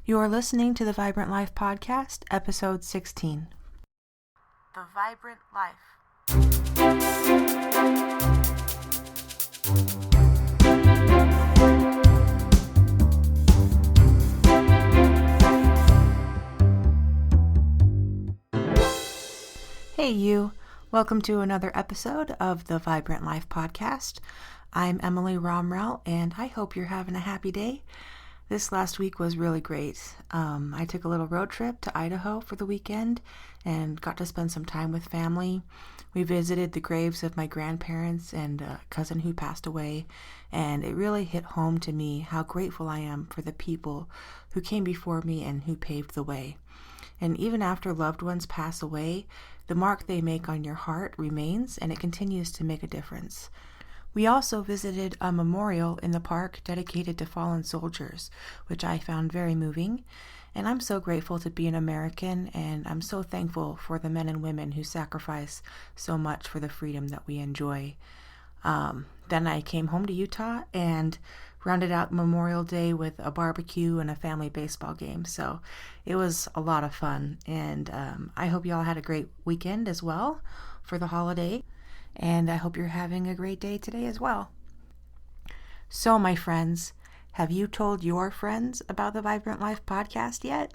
You are listening to the Vibrant Life Podcast, episode 16. The Vibrant Life. Hey you, welcome to another episode of the Vibrant Life Podcast. I'm Emily Romrell, and I hope you're having a happy day. This last week was really great. I took a little road trip to Idaho for the weekend and got to spend some time with family. We visited the graves of my grandparents and a cousin who passed away, and it really hit home to me how grateful I am for the people who came before me and who paved the way. And even after loved ones pass away, the mark they make on your heart remains, and it continues to make a difference. We also visited a memorial in the park dedicated to fallen soldiers, which I found very moving. And I'm so grateful to be an American, and I'm so thankful for the men and women who sacrifice so much for the freedom that we enjoy. Then I came home to Utah and rounded out Memorial Day with a barbecue and a family baseball game. So it was a lot of fun, and I hope you all had a great weekend as well for the holiday. And I hope you're having a great day today as well. So, my friends, have you told your friends about the Vibrant Life podcast yet?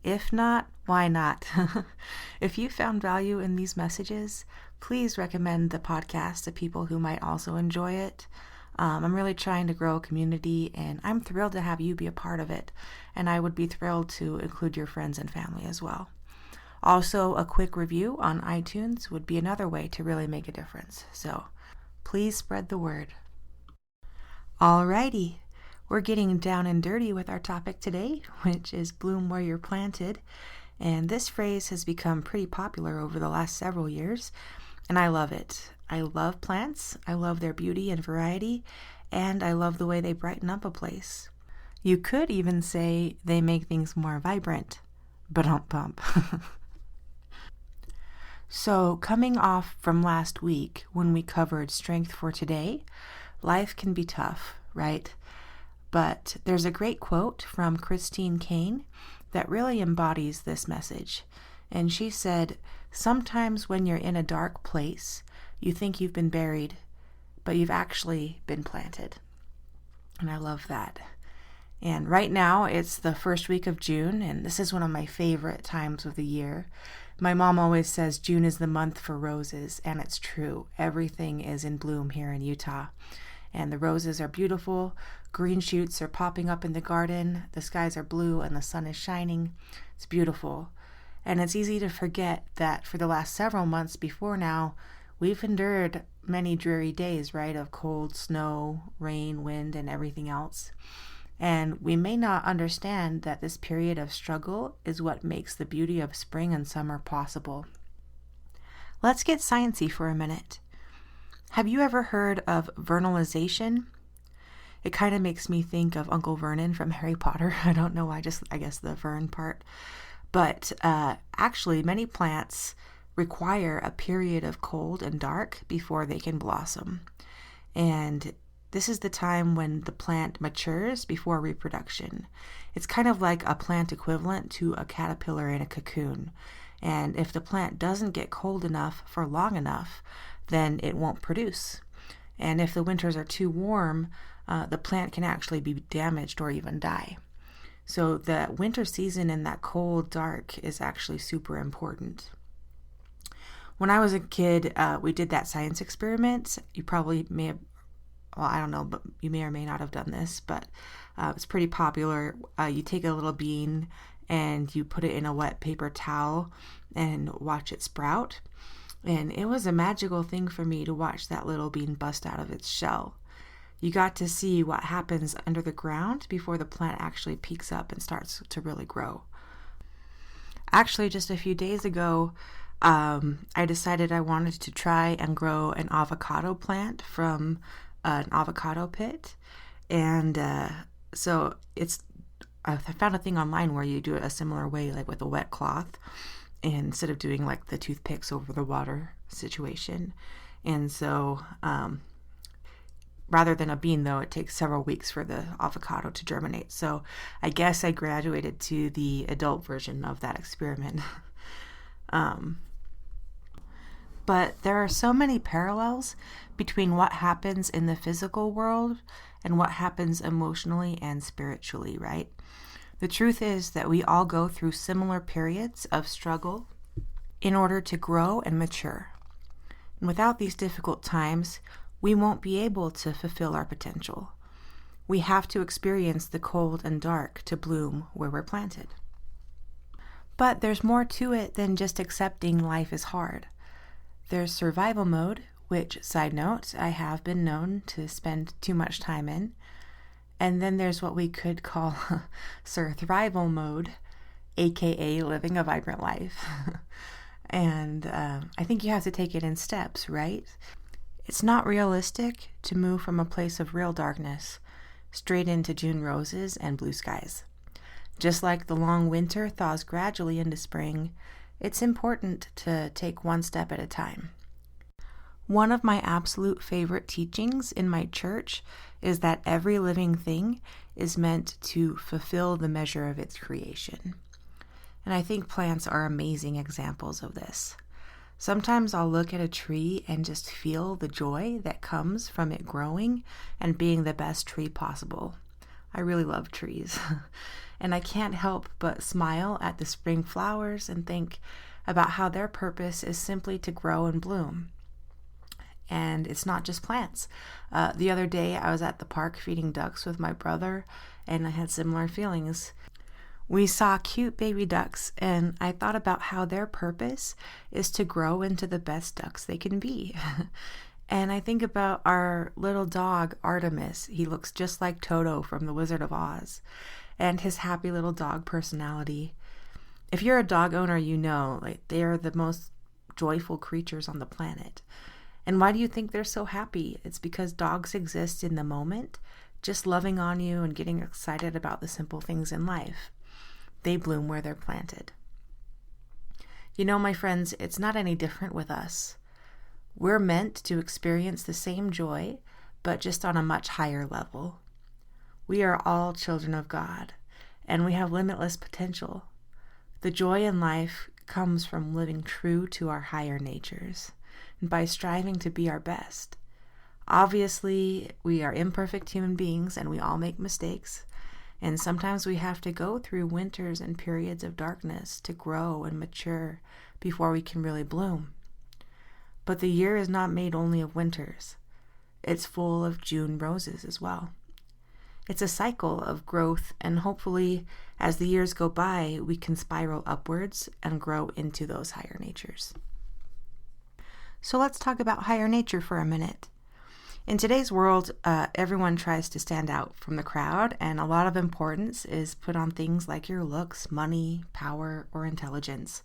If not, why not? If you found value in these messages, please recommend the podcast to people who might also enjoy it. I'm really trying to grow a community, and I'm thrilled to have you be a part of it. And I would be thrilled to include your friends and family as well. Also, a quick review on iTunes would be another way to really make a difference. So please spread the word. Alrighty, we're getting down and dirty with our topic today, which is bloom where you're planted. And this phrase has become pretty popular over the last several years, and I love it. I love plants, I love their beauty and variety, and I love the way they brighten up a place. You could even say they make things more vibrant. Ba-dum-bump. So, coming off from last week when we covered strength for today, life can be tough, right? But there's a great quote from Christine Caine that really embodies this message. And she said, "Sometimes when you're in a dark place, you think you've been buried, but you've actually been planted." And I love that. And right now, it's the first week of June, and this is one of my favorite times of the year. My mom always says June is the month for roses, and it's true. Everything is in bloom here in Utah. And the roses are beautiful. Green shoots are popping up in the garden. The skies are blue and the sun is shining. It's beautiful. And it's easy to forget that for the last several months before now, we've endured many dreary days, right, of cold, snow, rain, wind, and everything else. And we may not understand that this period of struggle is what makes the beauty of spring and summer possible. Let's get sciencey for a minute. Have you ever heard of vernalization? It kind of makes me think of Uncle Vernon from Harry Potter. I don't know why, I guess the vern part. But actually, many plants require a period of cold and dark before they can blossom. And this is the time when the plant matures before reproduction. It's kind of like a plant equivalent to a caterpillar in a cocoon. And if the plant doesn't get cold enough for long enough, then it won't produce. And if the winters are too warm, the plant can actually be damaged or even die. So the winter season and that cold, dark is actually super important. When I was a kid, we did that science experiment. You probably may have, well, I don't know, but you may or may not have done this, but it's pretty popular. You take a little bean and you put it in a wet paper towel and watch it sprout. And it was a magical thing for me to watch that little bean bust out of its shell. You got to see what happens under the ground before the plant actually peaks up and starts to really grow. Actually, just a few days ago, I decided I wanted to try and grow an avocado plant from an avocado pit. And so I found a thing online where you do it a similar way, like with a wet cloth, and instead of doing like the toothpicks over the water situation. And so Rather than a bean, though, it takes several weeks for the avocado to germinate. So I guess I graduated to the adult version of that experiment. But there are so many parallels between what happens in the physical world and what happens emotionally and spiritually, right? The truth is that we all go through similar periods of struggle in order to grow and mature. And without these difficult times, we won't be able to fulfill our potential. We have to experience the cold and dark to bloom where we're planted. But there's more to it than just accepting life is hard. There's survival mode, which, side note, I have been known to spend too much time in. And then there's what we could call survival mode, aka living a vibrant life. And I think you have to take it in steps, right? It's not realistic to move from a place of real darkness straight into June roses and blue skies. Just like the long winter thaws gradually into spring, it's important to take one step at a time. One of my absolute favorite teachings in my church is that every living thing is meant to fulfill the measure of its creation. And I think plants are amazing examples of this. Sometimes I'll look at a tree and just feel the joy that comes from it growing and being the best tree possible. I really love trees. And I can't help but smile at the spring flowers and think about how their purpose is simply to grow and bloom. And it's not just plants. The other day I was at the park feeding ducks with my brother, and I had similar feelings. We saw cute baby ducks, and I thought about how their purpose is to grow into the best ducks they can be. And I think about our little dog, Artemis. He looks just like Toto from The Wizard of Oz, and his happy little dog personality. If you're a dog owner, you know, they are the most joyful creatures on the planet. And why do you think they're so happy? It's because dogs exist in the moment, just loving on you and getting excited about the simple things in life. They bloom where they're planted. You know, my friends, it's not any different with us. We're meant to experience the same joy, but just on a much higher level. We are all children of God, and we have limitless potential. The joy in life comes from living true to our higher natures, and by striving to be our best. Obviously, we are imperfect human beings, and we all make mistakes. And sometimes we have to go through winters and periods of darkness to grow and mature before we can really bloom. But the year is not made only of winters. It's full of June roses as well. It's a cycle of growth, and hopefully, as the years go by, we can spiral upwards and grow into those higher natures. So let's talk about higher nature for a minute. In today's world, everyone tries to stand out from the crowd, and a lot of importance is put on things like your looks, money, power, or intelligence.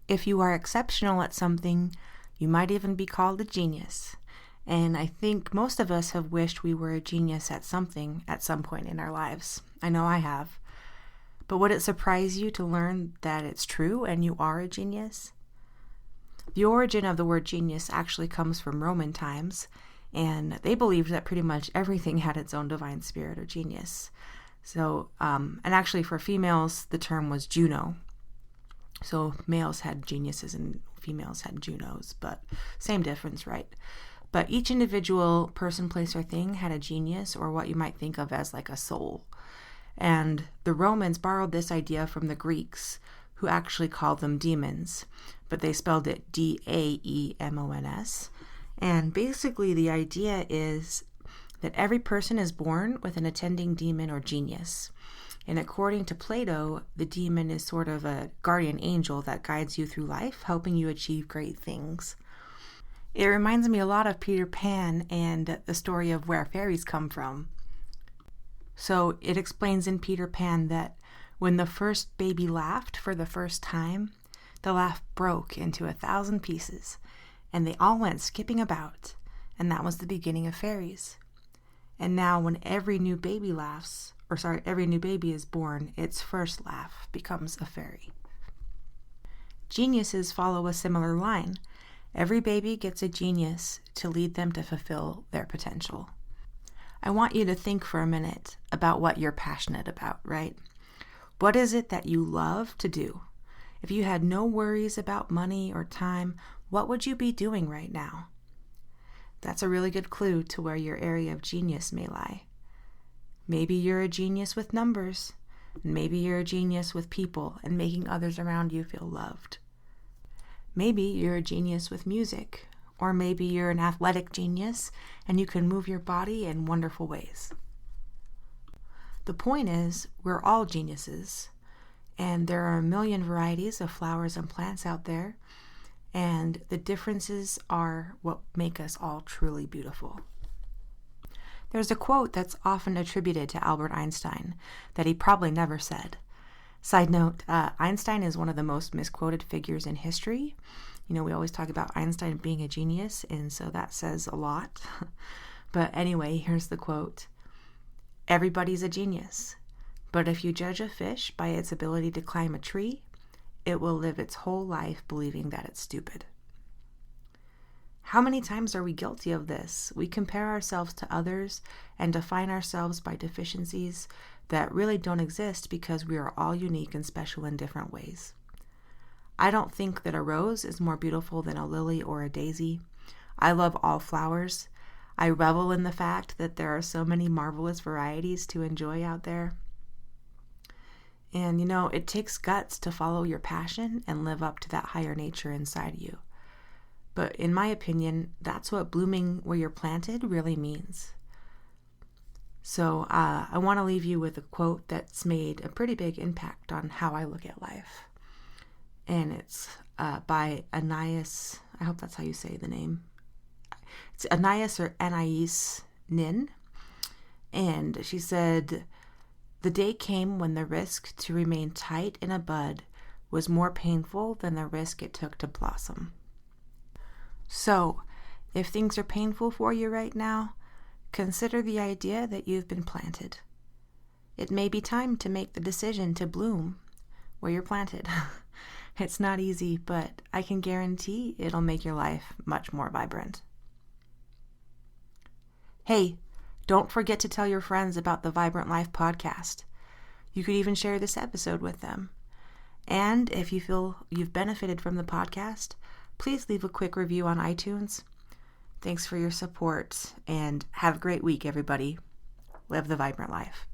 If you are exceptional at something, you might even be called a genius. And I think most of us have wished we were a genius at something at some point in our lives. I know I have. But would it surprise you to learn that it's true and you are a genius? The origin of the word genius actually comes from Roman times, and they believed that pretty much everything had its own divine spirit or genius. So, and actually for females, the term was Juno. So males had geniuses and females had Junos, but same difference, right? But each individual person, place, or thing had a genius, or what you might think of as like a soul. And the Romans borrowed this idea from the Greeks, who actually called them demons, but they spelled it Daemons. And basically the idea is that every person is born with an attending demon or genius. And according to Plato, the demon is sort of a guardian angel that guides you through life, helping you achieve great things. It reminds me a lot of Peter Pan and the story of where fairies come from. So it explains in Peter Pan that when the first baby laughed for the first time, the laugh broke into 1,000 pieces, and they all went skipping about, and that was the beginning of fairies. And now when every new baby is born, its first laugh becomes a fairy. Geniuses follow a similar line. Every baby gets a genius to lead them to fulfill their potential. I want you to think for a minute about what you're passionate about, right? What is it that you love to do? If you had no worries about money or time, what would you be doing right now? That's a really good clue to where your area of genius may lie. Maybe you're a genius with numbers, and maybe you're a genius with people and making others around you feel loved. Maybe you're a genius with music, or maybe you're an athletic genius and you can move your body in wonderful ways. The point is, we're all geniuses, and there are a million varieties of flowers and plants out there, and the differences are what make us all truly beautiful. There's a quote that's often attributed to Albert Einstein that he probably never said. Side note, Einstein is one of the most misquoted figures in history. We always talk about Einstein being a genius, and so that says a lot. But anyway, here's the quote. Everybody's a genius, but if you judge a fish by its ability to climb a tree, it will live its whole life believing that it's stupid. How many times are we guilty of this? We compare ourselves to others and define ourselves by deficiencies that really don't exist because we are all unique and special in different ways. I don't think that a rose is more beautiful than a lily or a daisy. I love all flowers. I revel in the fact that there are so many marvelous varieties to enjoy out there. And it takes guts to follow your passion and live up to that higher nature inside you. But in my opinion, that's what blooming where you're planted really means. So I want to leave you with a quote that's made a pretty big impact on how I look at life. And it's by Anais, I hope that's how you say the name. It's Anais or Anais Nin. And she said, "The day came when the risk to remain tight in a bud was more painful than the risk it took to blossom." So, if things are painful for you right now, consider the idea that you've been planted. It may be time to make the decision to bloom where you're planted. It's not easy, but I can guarantee it'll make your life much more vibrant. Hey, don't forget to tell your friends about the Vibrant Life podcast. You could even share this episode with them. And if you feel you've benefited from the podcast, please leave a quick review on iTunes. Thanks for your support, and have a great week, everybody. Live the Vibrant Life.